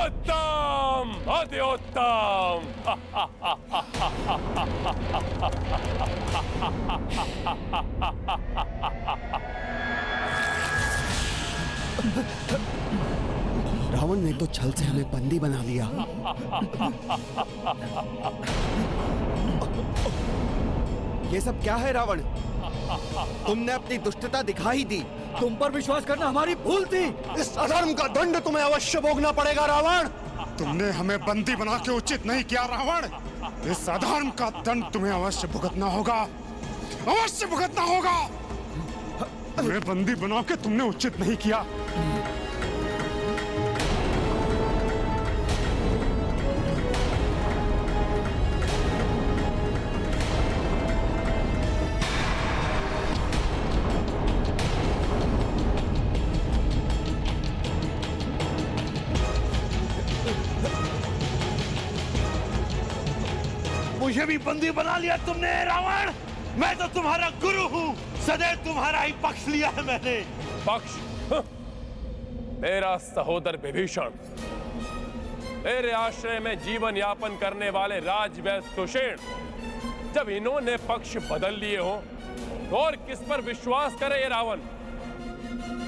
उत्तम, अति उत्तम। रावण ने तो छल से हमें बंदी बना लिया। ये सब क्या है रावण? तुमने अपनी दुष्टता दिखा ही दी। तुम पर विश्वास करना हमारी भूल थी। इस अधर्म का दंड तुम्हें अवश्य भोगना पड़ेगा रावण। तुमने हमें बंदी बना के उचित नहीं किया रावण। इस अधर्म का दंड तुम्हें अवश्य भुगतना होगा, अवश्य भुगतना होगा। हमें बंदी बना के तुमने उचित नहीं किया। मुझे भी बंदी बना लिया तुमने रावण। मैं तो तुम्हारा गुरु हूँ, सदैव तुम्हारा ही पक्ष लिया है मैंने। पक्ष? मेरा सहोदर विभीषण, मेरे आश्रय में जीवन यापन करने वाले राजवैश्य सुषेण, जब इन्होंने पक्ष बदल लिए हो तो और किस पर विश्वास करे ये रावण?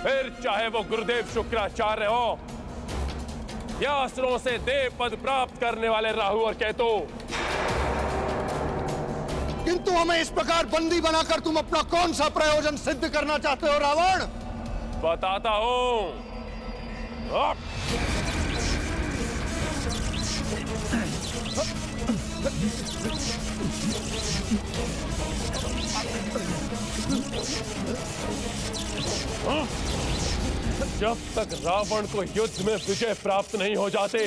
फिर चाहे वो गुरुदेव शुक्राचार्य हो या असुरों से देव पद प्राप्त करने वाले राहु और केतु। किंतु हमें इस प्रकार बंदी बनाकर तुम अपना कौन सा प्रयोजन सिद्ध करना चाहते हो रावण? बताता हूं। जब तक रावण को युद्ध में विजय प्राप्त नहीं हो जाते,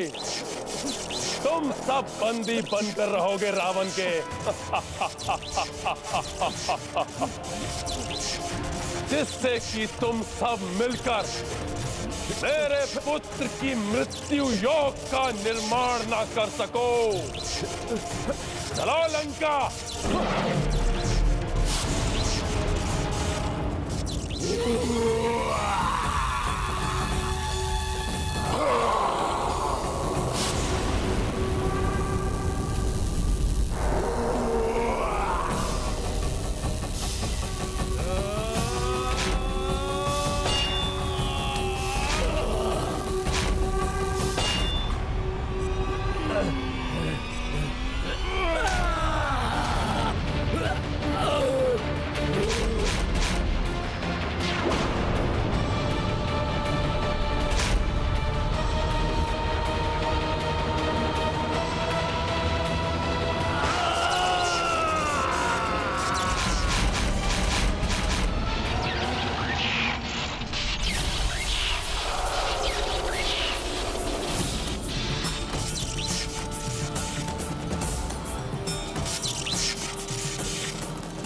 तुम सब बंदी बनकर रहोगे रावण के। जिससे कि तुम सब मिलकर मेरे पुत्र की मृत्यु योग का निर्माण ना कर सको। चलो लंका।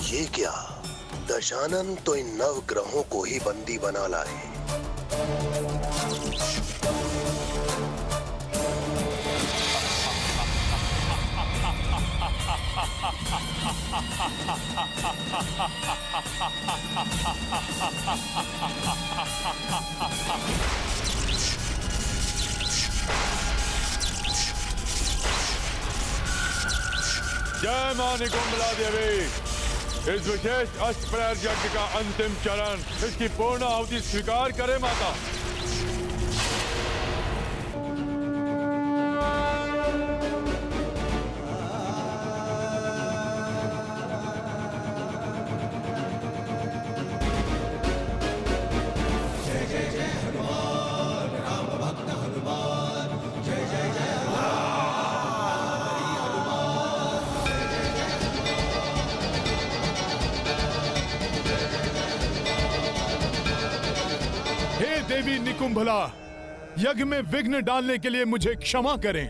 ये क्या? दशानन तो इन नव ग्रहों को ही बंदी बना लाए। जय मां निकुंभला देवी। इस विशेष अष्ट प्रहर यज्ञ का अंतिम चरण, इसकी पूर्ण आहुति स्वीकार करें माता। देवी निकुंभला, यज्ञ में विघ्न डालने के लिए मुझे क्षमा करें।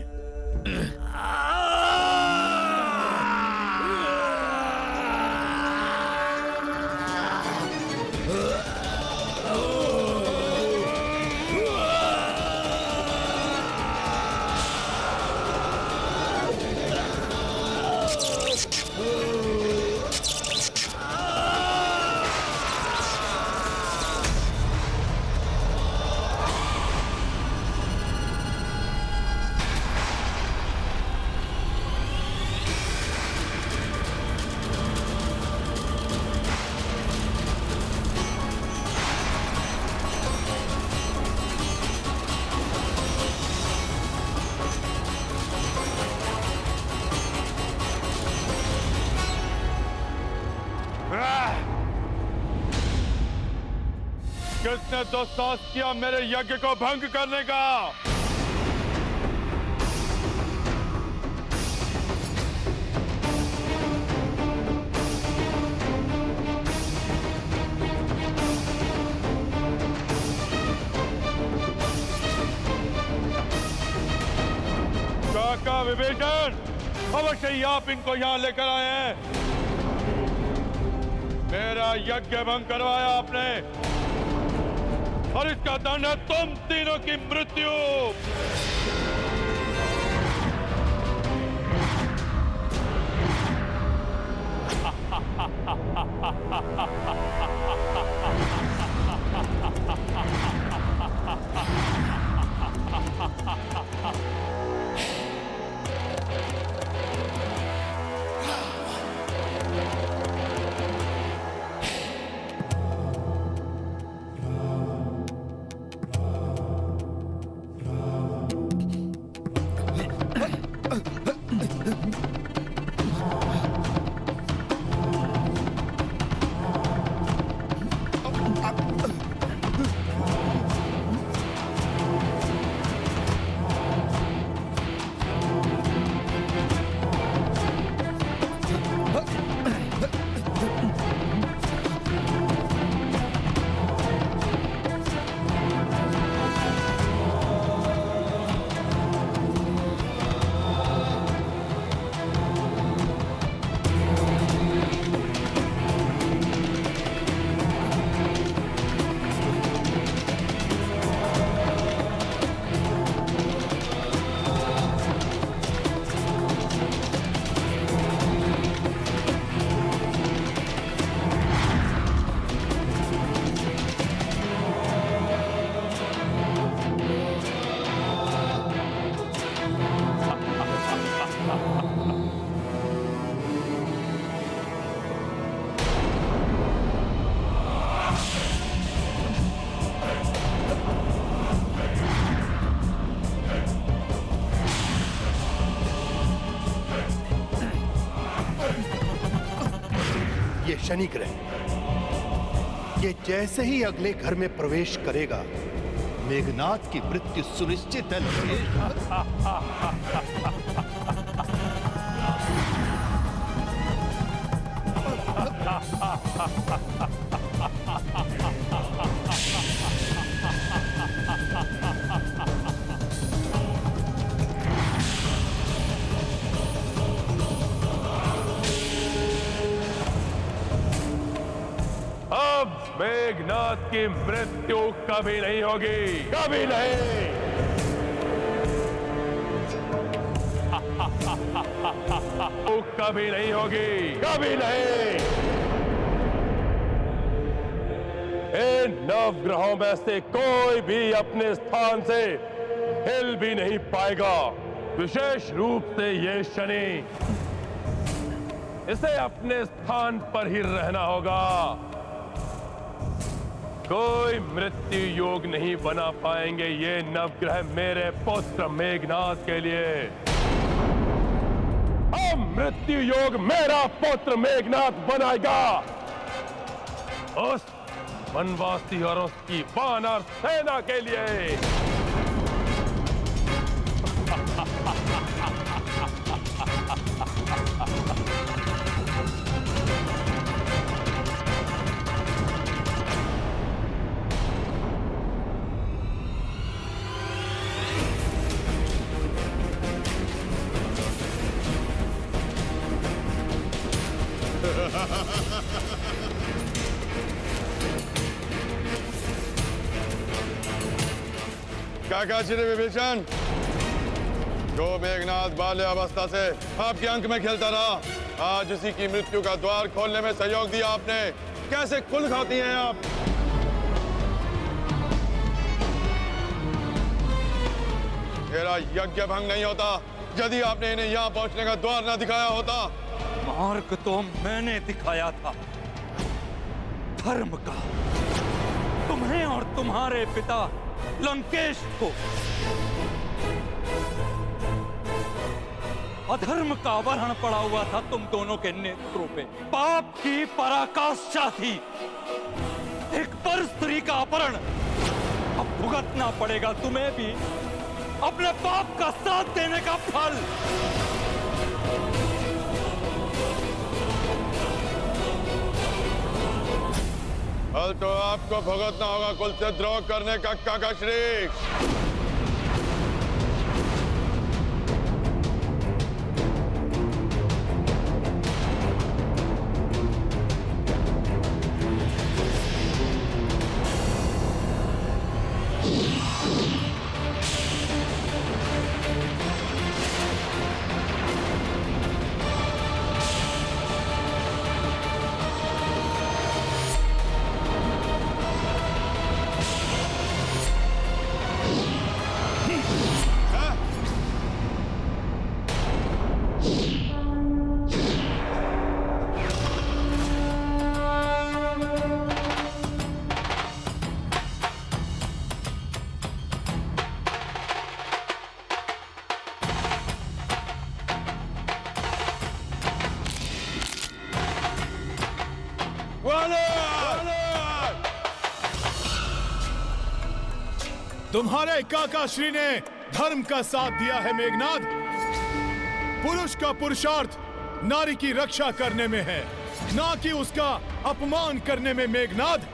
किसने दुस्साहस किया मेरे यज्ञ को भंग करने का? काका विभीषण, अवश्य ही आप इनको यहां लेकर आए हैं। मेरा यज्ञ भंग करवाया आपने और इसका दंड है तुम तीनों की मृत्यु। ये शनि ग्रह, ये जैसे ही अगले घर में प्रवेश करेगा, मेघनाथ की मृत्यु सुनिश्चित है। अब मेघनाथ की मृत्यु कभी नहीं होगी, कभी नहीं। कभी नहीं होगी, कभी नहीं। इन नवग्रहों में से कोई भी अपने स्थान से हिल भी नहीं पाएगा। विशेष रूप से ये शनि, इसे अपने स्थान पर ही रहना होगा। कोई मृत्यु योग नहीं बना पाएंगे ये नवग्रह मेरे पुत्र मेघनाथ के लिए। अब मृत्यु योग मेरा पुत्र मेघनाथ बनाएगा, उस वनवासी और उसकी वानर सेना के लिए। काका श्री विभीषण, जो मेघनाथ बाल्य अवस्था से आपके अंक में खेलता रहा, आज उसी की मृत्यु का द्वार खोलने में सहयोग दिया आपने। कैसे कुल खाती हैं आप? मेरा यज्ञ भंग नहीं होता यदि आपने इन्हें यहाँ पहुंचने का द्वार न दिखाया होता। मार्ग तो मैंने दिखाया था, धर्म का, तुम्हें और तुम्हारे पिता लंकेश को। अधर्म का आवरण पड़ा हुआ था तुम दोनों के नेत्रों पे। पाप की पराकाष्ठा थी। एक पर स्त्री का अपहरण, अब भुगतना पड़ेगा तुम्हें भी अपने पाप का साथ देने का फल। कल तो आपको भुगतना होगा कुल से द्रोह करने का काकाश्री। तुम्हारे काकाश्री ने धर्म का साथ दिया है मेघनाद। पुरुष का पुरुषार्थ नारी की रक्षा करने में है, ना कि उसका अपमान करने में। मेघनाद,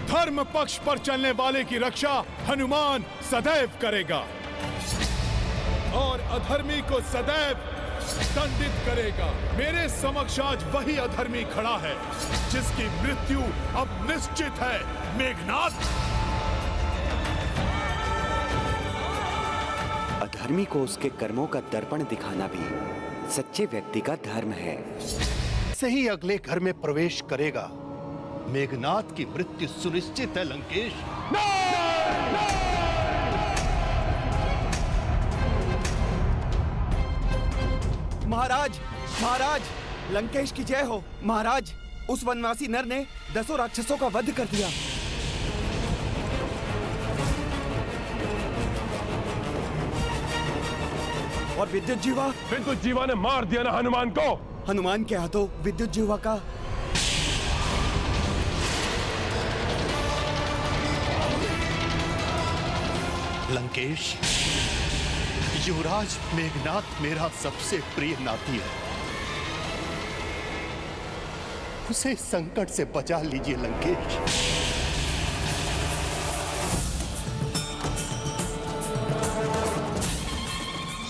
धर्म पक्ष पर चलने वाले की रक्षा हनुमान सदैव करेगा और अधर्मी को सदैव दंडित करेगा। मेरे समक्ष आज वही अधर्मी खड़ा है जिसकी मृत्यु अब निश्चित है। मेघनाद, अधर्मी को उसके कर्मों का दर्पण दिखाना भी सच्चे व्यक्ति का धर्म है। से ही अगले घर में प्रवेश करेगा, मेघनाद की मृत्यु सुनिश्चित है लंकेश। महाराज, महाराज, लंकेश की जय हो। महाराज, उस वनवासी नर ने 10 राक्षसों का वध कर दिया। और विद्युत जीवा ने मार दिया ना हनुमान को। हनुमान के हाथों विद्युत जीवा का लंकेश, युवराज मेघनाद मेरा सबसे प्रिय नाती है, उसे संकट से बचा लीजिए लंकेश।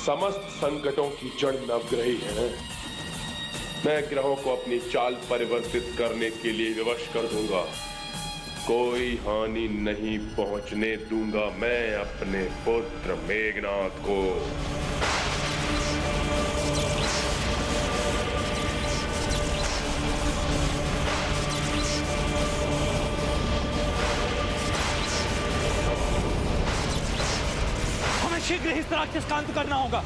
समस्त संकटों की जड़ नवग्रही है। मैं ग्रहों को अपनी चाल परिवर्तित करने के लिए विवश कर दूंगा। कोई हानि नहीं पहुंचने दूंगा मैं अपने पुत्र मेघनाद को। शीघ्र ही इस राक्षस का अंत करना होगा।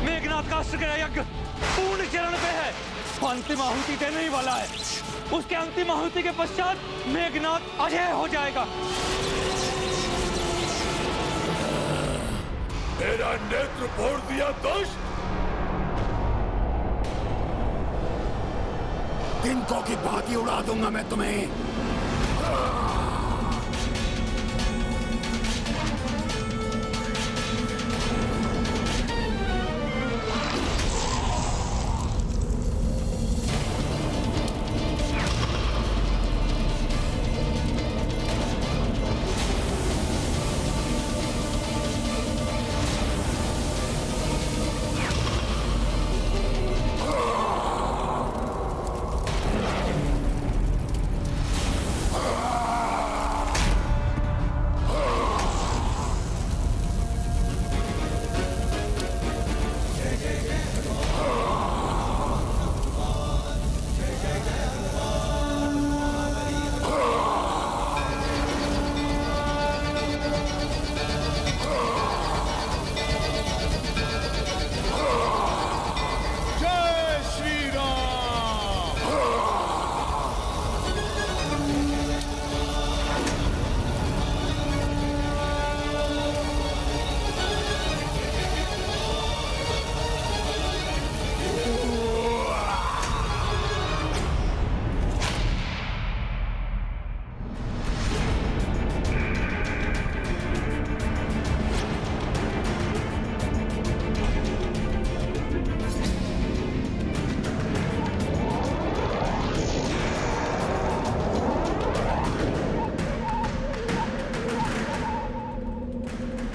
मेघनाद का अश्वमेध यज्ञ पूर्ण चरण पे है, अंतिम आहुति देने ही वाला है। उसके अंतिम आहुति के पश्चात मेघनाद अजय हो जाएगा। मेरा नेत्र फोड़ दिया दुष्ट। तिनकों की भांति उड़ा दूंगा मैं तुम्हें।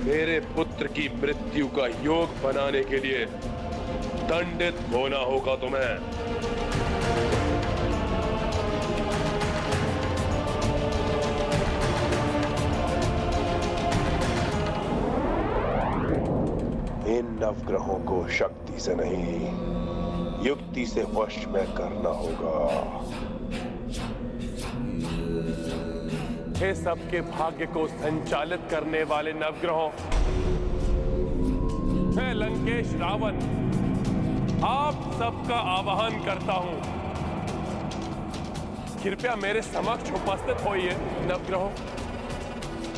मेरे पुत्र की मृत्यु का योग बनाने के लिए दंडित होना होगा तुम्हें। इन नवग्रहों को शक्ति से नहीं, युक्ति से वश में करना होगा। हे सबके भाग्य को संचालित करने वाले नवग्रहों, मैं लंकेश रावण आप सबका आवाहन करता हूं। कृपया मेरे समक्ष उपस्थित होइए नवग्रहों।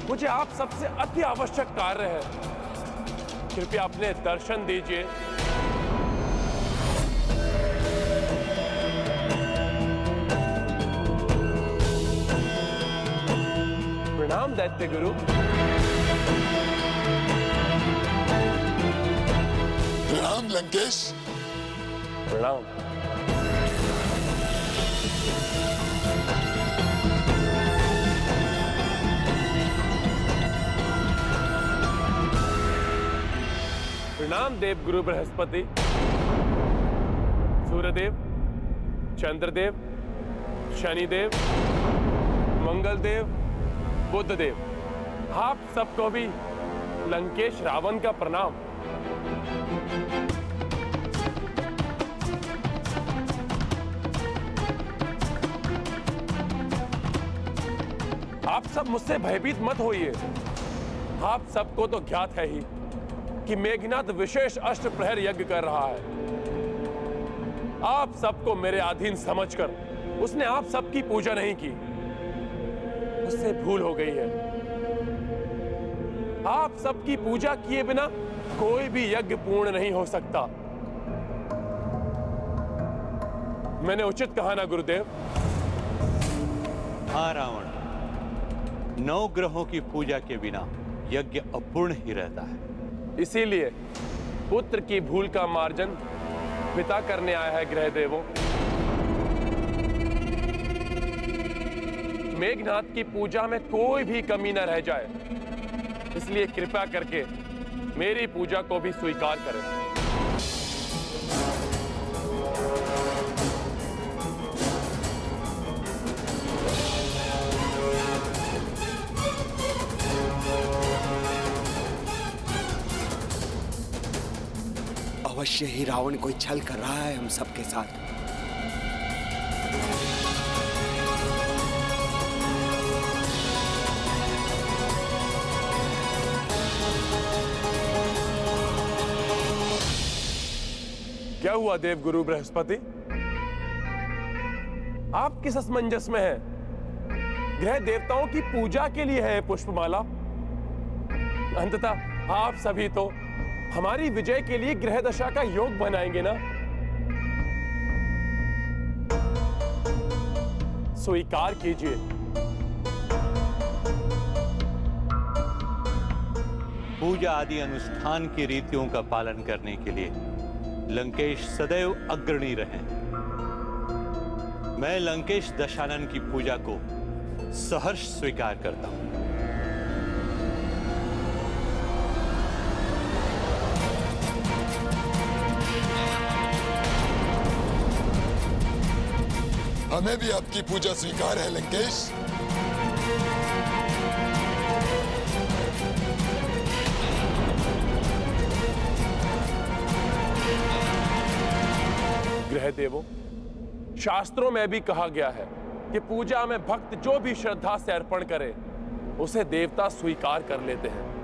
मुझे आप सबसे अति आवश्यक कार्य है, कृपया अपने दर्शन दीजिए। प्रणाम दैत्य गुरु। प्रणाम लंकेश। प्रणाम। प्रणाम देव गुरु बृहस्पति, सूर्यदेव, चंद्रदेव, शनिदेव, मंगलदेव, बुधदेव, आप सबको भी लंकेश रावण का प्रणाम। आप सब मुझसे भयभीत मत होइए। आप सबको तो ज्ञात है ही कि मेघनाद विशेष अष्ट प्रहर यज्ञ कर रहा है। आप सबको मेरे अधीन समझकर उसने आप सबकी पूजा नहीं की, उससे भूल हो गई है। आप सबकी पूजा किए बिना कोई भी यज्ञ पूर्ण नहीं हो सकता। मैंने उचित कहा ना गुरुदेव? हाँ रावण, 9 ग्रहों की पूजा के बिना यज्ञ अपूर्ण ही रहता है। इसीलिए पुत्र की भूल का मार्जन पिता करने आया है ग्रह देवों। मेघनाद की पूजा में कोई भी कमी न रह जाए, इसलिए कृपा करके मेरी पूजा को भी स्वीकार करें। अवश्य ही रावण कोई छल कर रहा है हम सबके साथ। क्या हुआ देव गुरु बृहस्पति? आप किस असमंजस में हैं? ग्रह देवताओं की पूजा के लिए है पुष्पमाला। अंततः आप सभी तो हमारी विजय के लिए ग्रह दशा का योग बनाएंगे ना? स्वीकार कीजिए। पूजा आदि अनुष्ठान की रीतियों का पालन करने के लिए लंकेश सदैव अग्रणी रहे। मैं लंकेश दशानन की पूजा को सहर्ष स्वीकार करता हूं। हमें भी आपकी पूजा स्वीकार है लंकेश। ग्रह देवों, शास्त्रों में भी कहा गया है कि पूजा में भक्त जो भी श्रद्धा से अर्पण करे उसे देवता स्वीकार कर लेते हैं।